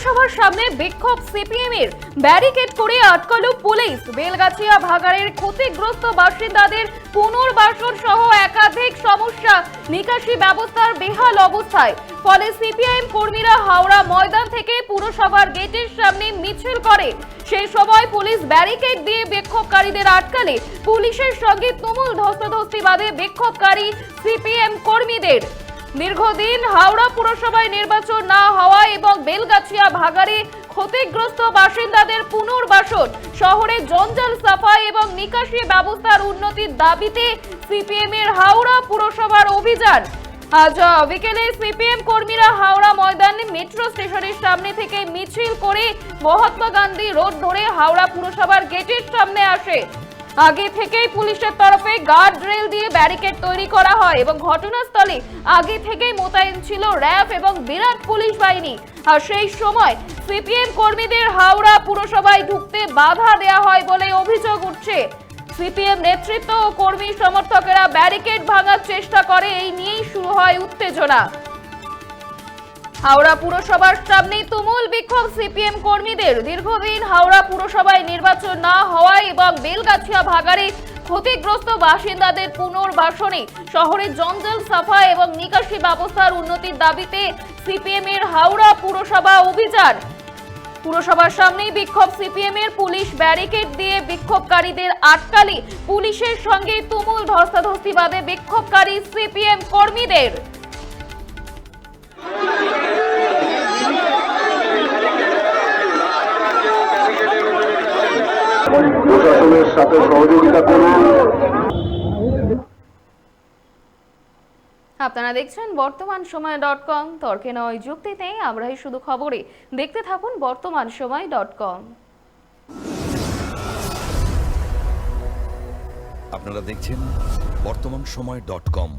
পুরসভার সামনে বিক্ষোভ সিপিএম এর ব্যারিকেড করে আটকালো পুলিশ। বেলগাছিয়া ভাগাড়ের ক্ষতিগ্রস্ত বাসিন্দাদের পুনর্বাসন সহ একাধিক সমস্যা, নিকাশি ব্যবস্থার বেহাল অবস্থায়। ফলে সিপিআইএম কর্মীরা হাওড়া ময়দান থেকে পুরসভার গেটের সামনে মিছিল করে। সেই সময় পুলিশ ব্যারিকেড দিয়ে বিক্ষোভকারীদের আটকালে পুলিশের সঙ্গে তুমুল ধস্তাধস্তি বাধে বিক্ষোভকারী সিপিএম কর্মীদের। দীর্ঘদিন হাওড়া পুরসভায় নির্বাচন না হওয়া এবং বেলগাছিয়া ভাগাড়ে ক্ষতিগ্রস্ত বাসিন্দাদের পুনর্বাসন, শহরে জঞ্জাল সাফাই এবং নিকাশি ব্যবস্থার উন্নতির দাবিতে সিপিএম এর হাওড়া পুরসভার অভিযান। আজ বিকেলে সিপিএম কর্মীরা হাওড়া ময়দানে মেট্রো স্টেশনের সামনে থেকে মিছিল করে মহাত্মা গান্ধী রোড ধরে হাওড়া পুরসভার গেটের সামনে আসে। আগে থেকেই পুলিশের তরফে গার্ড রেল দিয়ে ব্যারিকেড তৈরি করা হয় এবং ঘটনাস্থলে আগে থেকেই মোতায়েন ছিল র্যাব এবং বিরাট পুলিশ বাহিনী। আর সেই সময় সিপিএম কর্মীদের হাওড়া পুরসভায় ঢুকতে বাধা দেওয়া হয় বলে অভিযোগ উঠছে। সিপিএম নেতৃত্ব ও কর্মী সমর্থকেরা ব্যারিকেড ভাঙার চেষ্টা করে, এই নিয়েই শুরু হয় উত্তেজনা। হাওড়া পুরসভার সামনে তুমুল বিক্ষোভ সিপিএম কর্মীদের। দীর্ঘদিন হাওড়া পুরসভায় নির্বাচন না হওয়ায় এবং বেলগাছিয়া ভাগাড়ে ক্ষতিগ্রস্ত বাসিন্দাদের পুনর্বাসনে, শহরে জঞ্জাল সাফাই এবং নিকাশি ব্যবস্থার উন্নতির দাবিতে সিপিএম এর হাওড়া পুরসভা অভিযান। পুরসভার সামনেই বিক্ষোভ সিপিএম এর, পুলিশ ব্যারিকেড দিয়ে বিক্ষোভকারীদের আটকালে পুলিশের সঙ্গে তুমুল ধস্তাধস্তি বাধে বিক্ষোভকারী সিপিএম কর্মীদের। প্রশাসনের সাথে সহযোগিতা করুন। আপনারা দেখছেন বর্তমান সময় .com। তর্কে নয়, যুক্তিতে আমরাই শুধু খবরে। দেখতে থাকুন বর্তমান সময় .com। আপনারা দেখছেন বর্তমান সময় .com।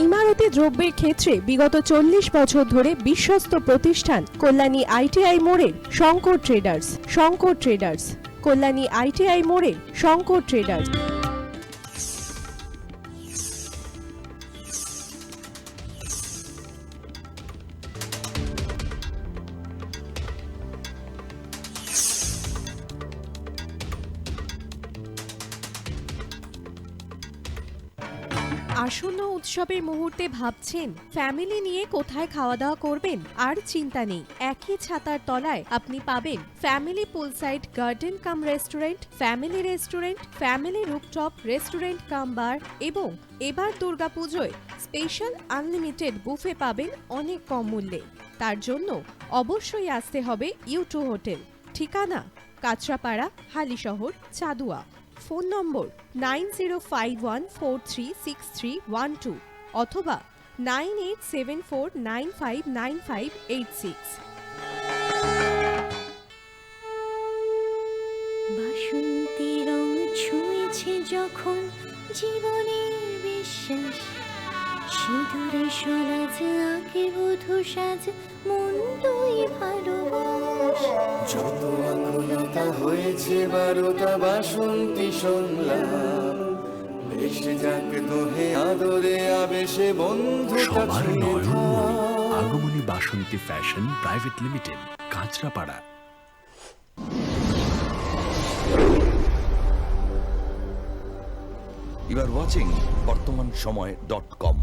ইমারতি দ্রব্যের ক্ষেত্রে বিগত 40 বছর ধরে বিশ্বস্ত প্রতিষ্ঠান কল্যাণী আইটিআই মোড়ের শঙ্কর ট্রেডার্স, কল্যাণী আইটিআই মোড়ের শঙ্কর ট্রেডার্স। আসন্ন উৎসবের মুহূর্তে ভাবছেন ফ্যামিলি নিয়ে কোথায় খাওয়া দাওয়া করবেন? আর চিন্তা নেই, একই ছাতার তলায় আপনি পাবেন family poolside garden cum restaurant, family rooftop restaurant cum bar এবং এবার দুর্গাপুজোয় স্পেশাল আনলিমিটেড বুফে পাবেন অনেক কম মূল্যে। তার জন্য অবশ্যই আসতে হবে U2 হোটেল। ঠিকানা কাঁচরাপাড়া, হালিশহর, চাদুয়া। ফোন নম্বর 9051436312 অথবা 9874959586। বাসন্তী রং ছুঁয়েছে যখন জীবনের বিশ্বাস, সিঁদুরে সরাজ আঁকে বধূ সাজ, মন তুই ভালোবাস। যত আকুলতা হয়েছে বারোটা বাসন্তী সংলাপ, ভেসে যাক দোহে আদরে আবেশে বন্ধুতা সবার ছুঁয়ে নয়নমণি থাক। Agamani Basanti fashion private limited, Kanchrapara. You are watching বর্তমান সময় .com।